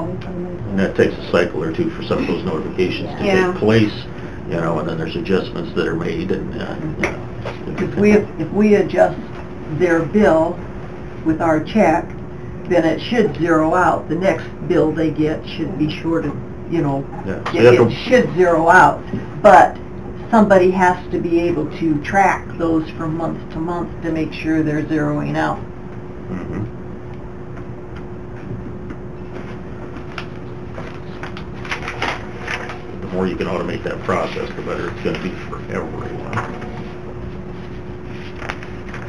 And that takes a cycle or two for some of those notifications to Yeah. take place, you know, and then there's adjustments that are made and, you know. if we adjust their bill with our check, then it should zero out. The next bill they get should be sure to, you know, Yeah. So you have it to- should zero out. But somebody has to be able to track those from month to month to make sure they're zeroing out. Mhm. more you can automate that process, the better it's going to be for everyone.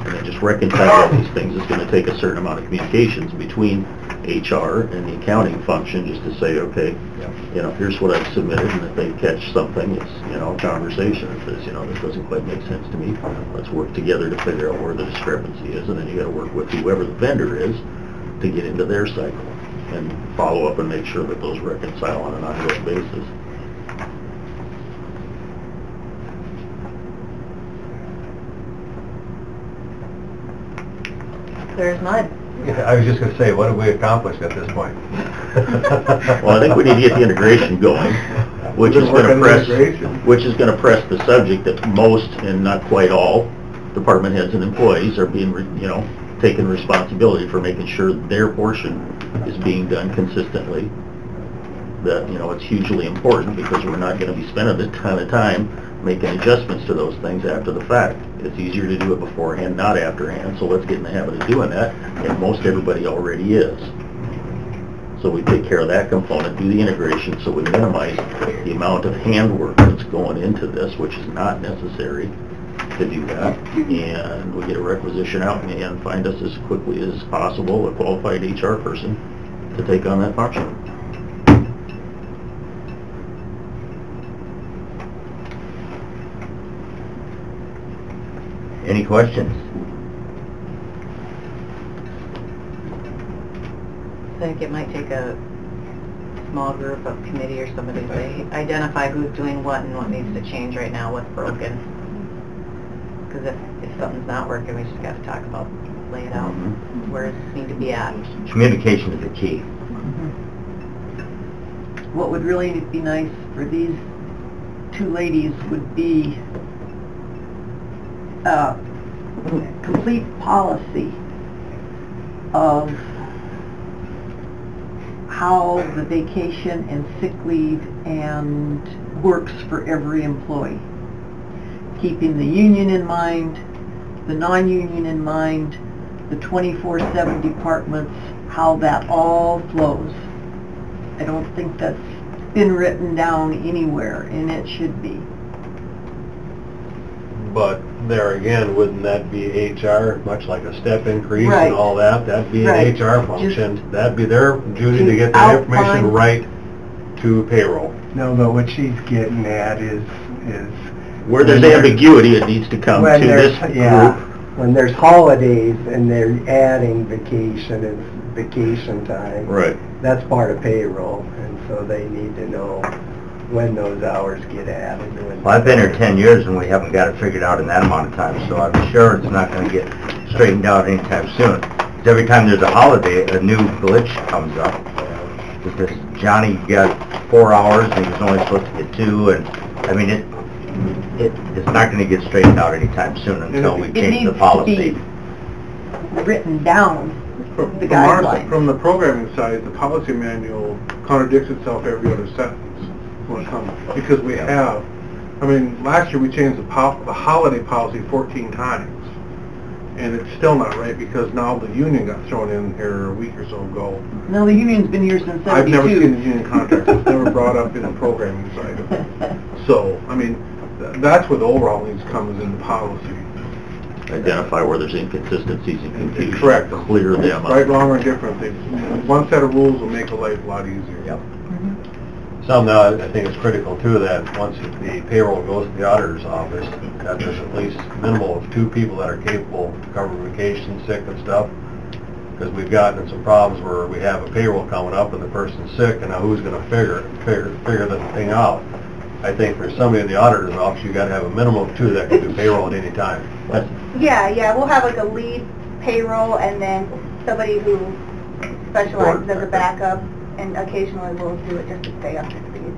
And then just reconciling all these things is going to take a certain amount of communications between HR and the accounting function, just to say, okay, you know, here's what I've submitted, and if they catch something, it's, you know, a conversation. If this, you know, this doesn't quite make sense to me, let's work together to figure out where the discrepancy is, and then you got to work with whoever the vendor is to get into their cycle and follow up and make sure that those reconcile on an ongoing basis. There's mud. Yeah, I was just going to say, what have we accomplished at this point? Well, I think we need to get the integration going, which is going to press the subject that most, and not quite all, department heads and employees are being, you know, taking responsibility for making sure their portion is being done consistently. That, you know, it's hugely important, because we're not going to be spending a ton of time making adjustments to those things after the fact. It's easier to do it beforehand, not afterhand, so let's get in the habit of doing that, and most everybody already is. So we take care of that component, do the integration, so we minimize the amount of handwork that's going into this, which is not necessary to do that, and we get a requisition out and find us as quickly as possible a qualified HR person to take on that function. Any questions? I think it might take a small group of committee or somebody to say, identify who's doing what and what needs to change right now, what's broken. Because if something's not working, we just got to talk about, lay it out, where it needs to be at. Communication is the key. What would really be nice for these two ladies would be a complete policy of how the vacation and sick leave and works for every employee. Keeping the union in mind, the non-union in mind, the 24/7 departments, how that all flows. I don't think that's been written down anywhere, and it should be. But there again, wouldn't that be HR, much like a step increase Right. and all that? That'd be Right. an HR function. Just That'd be their duty to get outline- the information right to payroll. No, but what she's getting at is Where there's ambiguity, it needs to come to when this there's, group. when there's holidays and they're adding vacation and vacation time. Right. That's part of payroll, and so they need to know when those hours get added. Well, I've been here 10 years and we haven't got it figured out in that amount of time, so I'm sure it's not going to get straightened out anytime soon. 'Cause every time there's a holiday, a new glitch comes up. Because Johnny got 4 hours and he was only supposed to get 2, and I mean, it's not going to get straightened out anytime soon until we It change needs the to policy. be written down, the From our, guidelines. from the programming side, the policy manual contradicts itself every other sentence when it comes, because we have, I mean, last year we changed the holiday policy 14 times, and it's still not right, because now the union got thrown in here a week or so ago. No, the union's been here since 72. I've never seen the union contract, it's never brought up in the programming side of it. So, I mean, that's where the overall needs to come, is in the policy. Identify where there's inconsistencies and confusion. Correct. Clear them up. Right, wrong, or indifferent, one set of rules will make a life a lot easier. Yep. Something that I think is critical too, that once the payroll goes to the auditor's office, that there's at least minimal of 2 people that are capable to cover vacation, sick and stuff. Because we've gotten in some problems where we have a payroll coming up and the person's sick, and now who's going to figure the thing out? I think for somebody in the auditor's office, you got to have a minimum of 2 that can do payroll at any time. Yeah, we'll have like a lead payroll and then somebody who specializes as a backup, and occasionally we'll do it just to stay up to speed.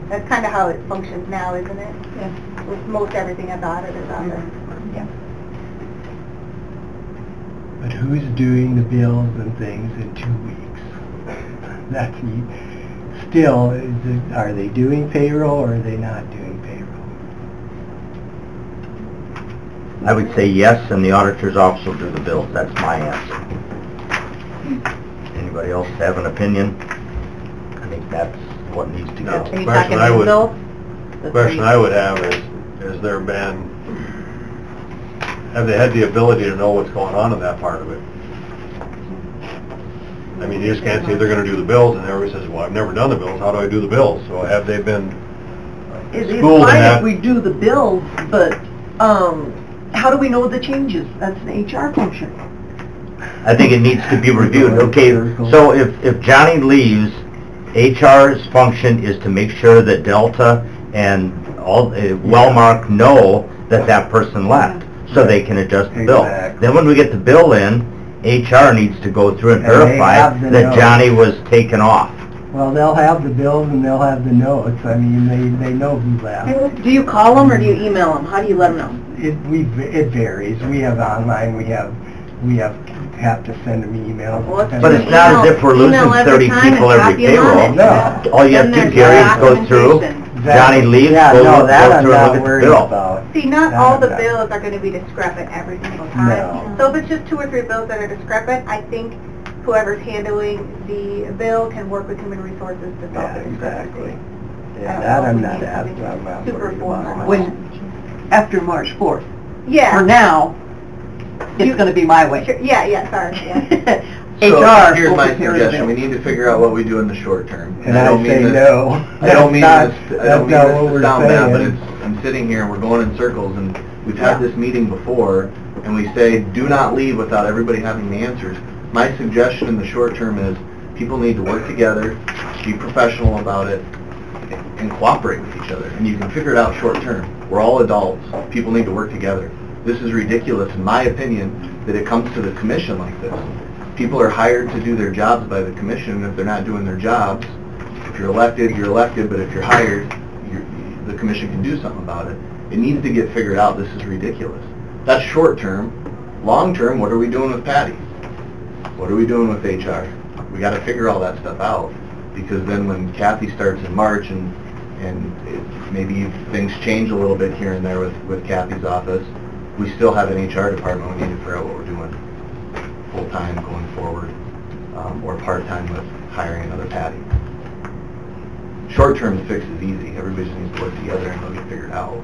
That's kind of how it functions now, isn't it? Yeah. With most everything at the auditor's office. Yeah. But who's doing the bills and things in 2 weeks? That's neat. Still, are they doing payroll or are they not doing payroll? I would say yes, and the auditor's office will do the bills. That's my answer. Anybody else have an opinion? I think that's what needs to No. get. Are you First, talking I would- Inzo? The Question three- I would have is, have they had the ability to know what's going on in that part of it? I mean, you just can't say they're gonna do the bills, and everybody says, well, I've never done the bills, how do I do the bills? So have they been It's schooled in fine that? if we do the bills, but, how do we know the changes? That's an HR function. I think it needs to be reviewed. Okay, so if Johnny leaves, HR's function is to make sure that Delta and all, Wellmark know that that person left, so they can adjust the bill. Exactly. Then when we get the bill in, HR needs to go through and And they verify have the that notes. Johnny was taken off. Well, they'll have the bills and they'll have the notes. I mean, they know who left. Do you call them or do you email them? How do you let them know? It varies. We have online, we have to send them emails. Well, let's But it's not as if we're losing Email every 30 time people and every copy 'em on payroll. it. No. All you have to Then do, there's Gary, is go through, documentation. Johnny leaves, Yeah, go no, look that I'm through and not look at the worried bill. about. See, not That all I'm the not. bills are going to be discrepant every single time. No. So if it's just 2 or 3 bills that are discrepant, I think whoever's handling the bill can work with human resources to solve Yeah, the discrepancy. exactly. I don't That know if I'm we not need asking, something I'm not super worried formal. about. When, after March 4th. Yeah. For now, it's gonna be my way. Sure, yeah, sorry, yeah. So HR here's will my prepare the suggestion, we bill. need to figure out what we do in the short term. And I don't mean say this- no. I don't mean That's this, I not- don't mean that's not this what to we're sound bad, but saying. I'm sitting here and we're going in circles, and we've had this meeting before, and we say, do not leave without everybody having the answers. My suggestion in the short term is, people need to work together, be professional about it, and cooperate with each other, and you can figure it out short term. We're all adults, people need to work together. This is ridiculous, in my opinion, that it comes to the commission like this. People are hired to do their jobs by the commission, and if they're not doing their jobs, if you're elected, but if you're hired, the commission can do something about it. It needs to get figured out, this is ridiculous. That's short term. Long term, what are we doing with Patty? What are we doing with HR? We gotta figure all that stuff out, because then when Kathy starts in March and maybe things change a little bit here and there with Kathy's office, we still have an HR department, we need to figure out what we're doing full-time going forward, or part-time with hiring another Patty. Short-term, the fix is easy, everybody just needs to work together and it'll get figured out.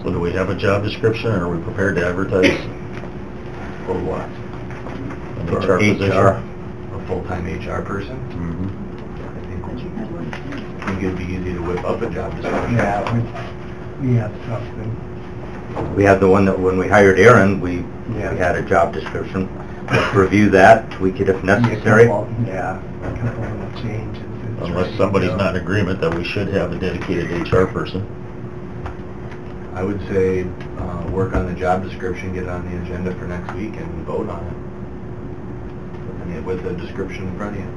So do we have a job description, or are we prepared to advertise For what? an For HR position? A full-time HR person? Mhm. I think it'd be easy to whip up a job description. Yeah, we have something. We had the one that, when we hired Aaron, we Yeah. had a job description. Let's review that, tweak it if necessary. Yeah, a couple of changes. It's Unless ready to somebody's go. not in agreement that we should have a dedicated HR person. I would say, work on the job description, get it on the agenda for next week and vote on it. I mean, with the description in front of you.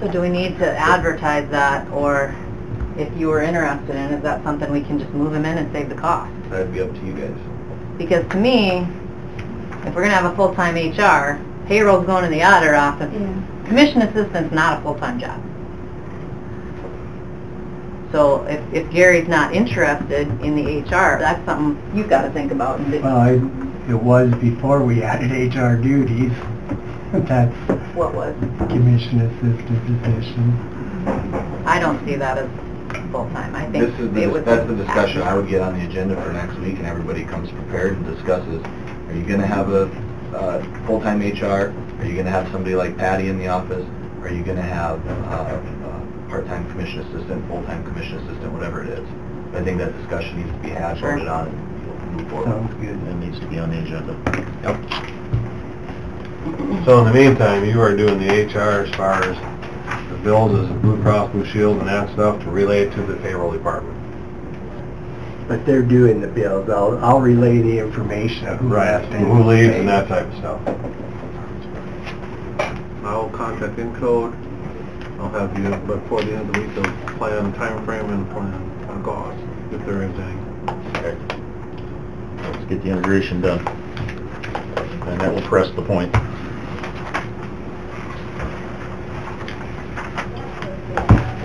So do we need to advertise that, or if you were interested in, is that something we can just move him in and save the cost? That'd be up to you guys. Because to me, if we're gonna have a full-time HR, payroll's going to the auditor office, commission assistant's not a full-time job. So if Gary's not interested in the HR, that's something you've gotta think about. And Well, it was before we added HR duties. That's what was? commission assistant position. I don't see that as full-time. I think This is it was. that's the discussion I would get on the agenda for next week, and everybody comes prepared and discusses, are you gonna have a full-time HR? Are you gonna have somebody like Patty in the office? Are you gonna have part-time commission assistant, full-time commission assistant, whatever it is? I think that discussion needs to be had, Sure. voted on, and move forward. Sounds good. It needs to be on the agenda. Yep. So in the meantime, you are doing the HR as far as the bills as Blue Cross Blue Shield and that stuff to relay it to the payroll department. But they're doing the bills. I'll relay the information of who left and Who leaves and that type of stuff. I'll contact Encode. I'll have you, before the end of the week, they'll plan time frame and plan on cost, if there is any. Okay. Let's get the integration done. And that will press the point.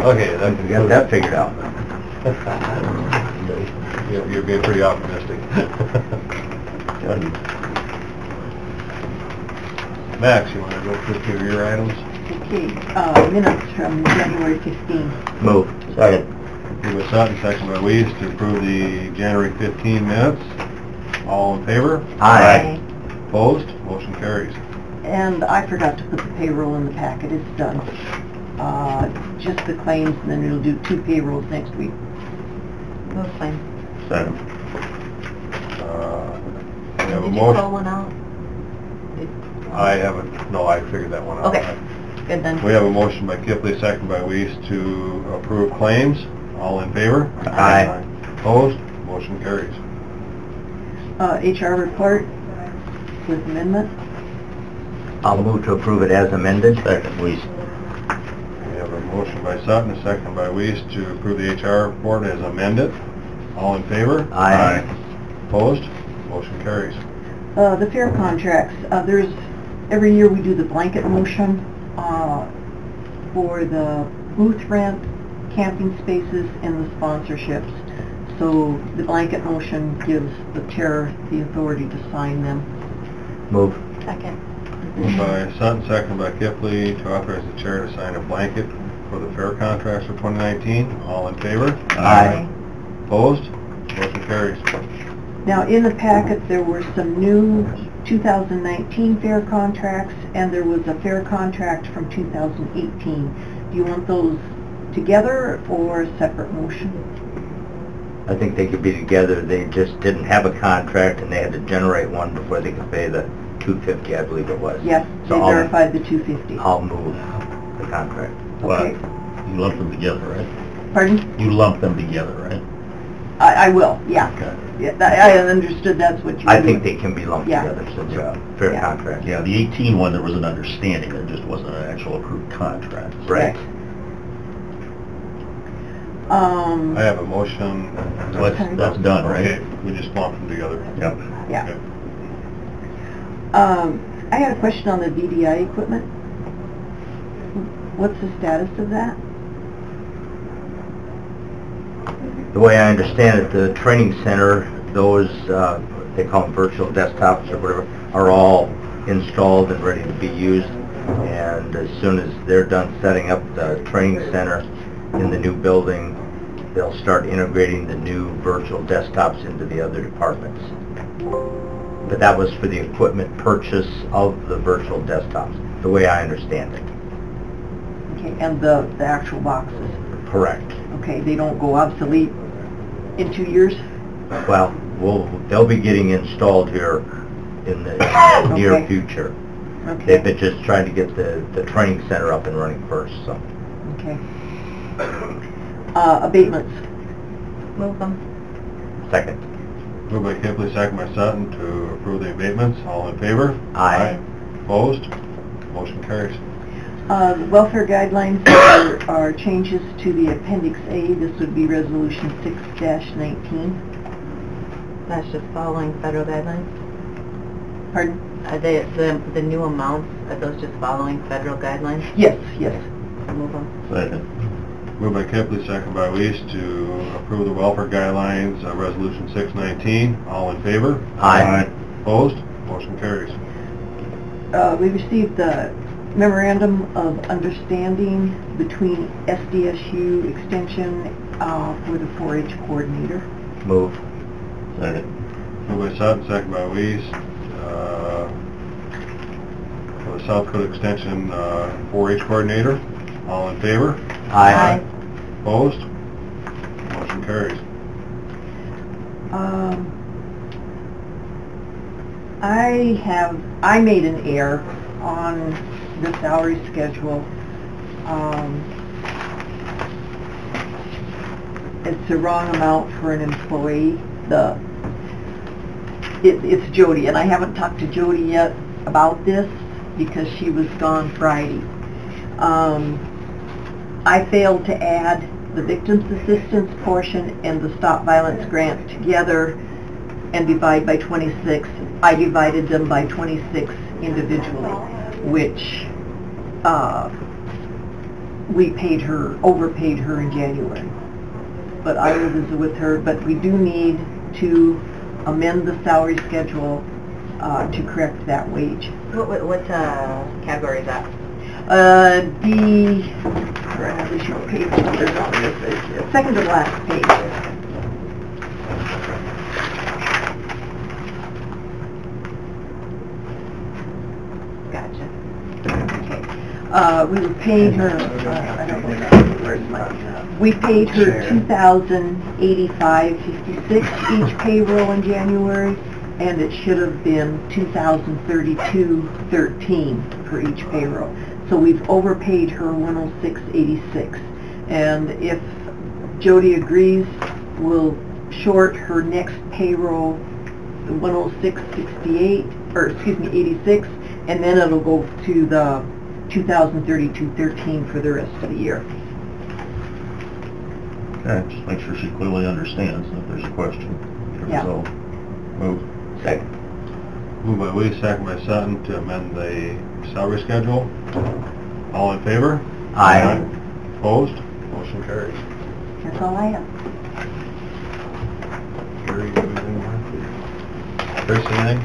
Okay, We got that figured out. You're being pretty optimistic. Max, you want to go through your items? Okay, minutes from January 15. Move. Second. Moved by Sutton, second by Weiss, to approve the January 15 minutes. All in favor? Aye. Opposed? Motion carries. And I forgot to put the payroll in the packet, it's done. Just the claims, and then we'll do 2 payrolls next week. Move claim. Second. We have a Did you pull motion. one out? I haven't, no, I figured that one out. Okay, good then. We have a motion by Kipling, second by Weiss, to approve claims. All in favor? Aye. Opposed? Motion carries. HR report with amendment. I'll move to approve it as amended. Second, Weiss. We have a motion by Sutton, a second by Weiss, to approve the HR report as amended. All in favor? Aye. Opposed? Motion carries. The fair contracts, every year we do the blanket motion for the booth rent, camping spaces, and the sponsorships. So the blanket motion gives the chair the authority to sign them. Move. Second. Moved by Sutton, second by Kipling, to authorize the chair to sign a blanket for the fair contracts for 2019. All in favor? Aye. Opposed? Motion carries. Now, in the packet, there were some new 2019 fair contracts, and there was a fair contract from 2018. Do you want those together or a separate motion? I think they could be together. They just didn't have a contract, and they had to generate one before they could pay the $250, I believe it was. Yes, So they I'll- verified the $250. I'll move the contract. Okay. You lump them together, right? Pardon? You lump them together, right? I will, yeah. Okay. Yeah, I understood that's what you were I think doing. they can be lumped Yeah. together since they're fair Yeah. contract. Yeah, the 18 one, there was an understanding, there just wasn't an actual approved contract. Right. I have a motion. So that's done, Okay, right? we just lumped them together. Yep. Yeah. Okay. I had a question on the VDI equipment. What's the status of that? The way I understand it, the training center, those, they call them virtual desktops or whatever, are all installed and ready to be used. And as soon as they're done setting up the training center in the new building, they'll start integrating the new virtual desktops into the other departments. But that was for the equipment purchase of the virtual desktops, the way I understand it. Okay, and the actual boxes? Correct. Okay, they don't go obsolete in 2 years? Well, they'll be getting installed here in the near Okay. future. Okay. They've been just trying to get the training center up and running first, so. Okay. Abatements. Move them. Second. Moved by Kipling, second by Sutton, to approve the abatements. All in favor? Aye. Opposed? Motion carries. Welfare guidelines are changes to the Appendix A. This would be Resolution 6-19. That's just following federal guidelines? Pardon? Are they, the new amounts, are those just following federal guidelines? Yes, yes. Move them. Second. Moved by Kipling, second by Weiss, to approve the welfare guidelines, Resolution 619. All in favor? Aye. Opposed? Motion carries. We received the memorandum of understanding between SDSU Extension for the 4-H coordinator. Move. Second. Moved by Sutton, second by Weiss, for the South Dakota Extension 4-H coordinator. All in favor? Aye. Opposed? Motion carries. I made an error on the salary schedule. It's the wrong amount for an employee. It's Jody, and I haven't talked to Jody yet about this because she was gone Friday. I failed to add the victim's assistance portion and the stop violence grant together and divide by 26. I divided them by 26 individually, which we overpaid her in January. But I will visit with her, but we do need to amend the salary schedule to correct that wage. What category is that? Where I have the short page numbers on this, it's second to last page. Gotcha. We were paying her, I don't know, where's my, we paid her $2,085.56 each payroll in January, and it should have been $2,032.13 for each payroll. So we've overpaid her $106.86. And if Jody agrees, we'll short her next payroll $106.68, or excuse me, 86, and then it'll go to the $2,032.13 for the rest of the year. Okay, just make sure she clearly understands, and if there's a question. Yeah. So, move. Second. Moved by Lee, second by Sutton to amend the salary schedule. All in favor? Aye. Opposed? Motion carries. That's all I have. Gary, you have anything more? Chris, anything?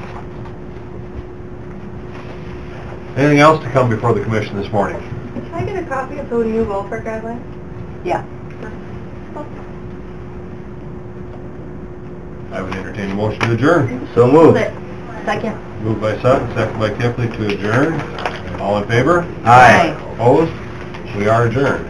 Anything else to come before the commission this morning? Can I get a copy of the new welfare guidelines? Yeah. I would entertain a motion to adjourn. So moved. Second. Moved by Sutton, second by Kipling to adjourn. All in favor? Aye. Opposed? We are adjourned.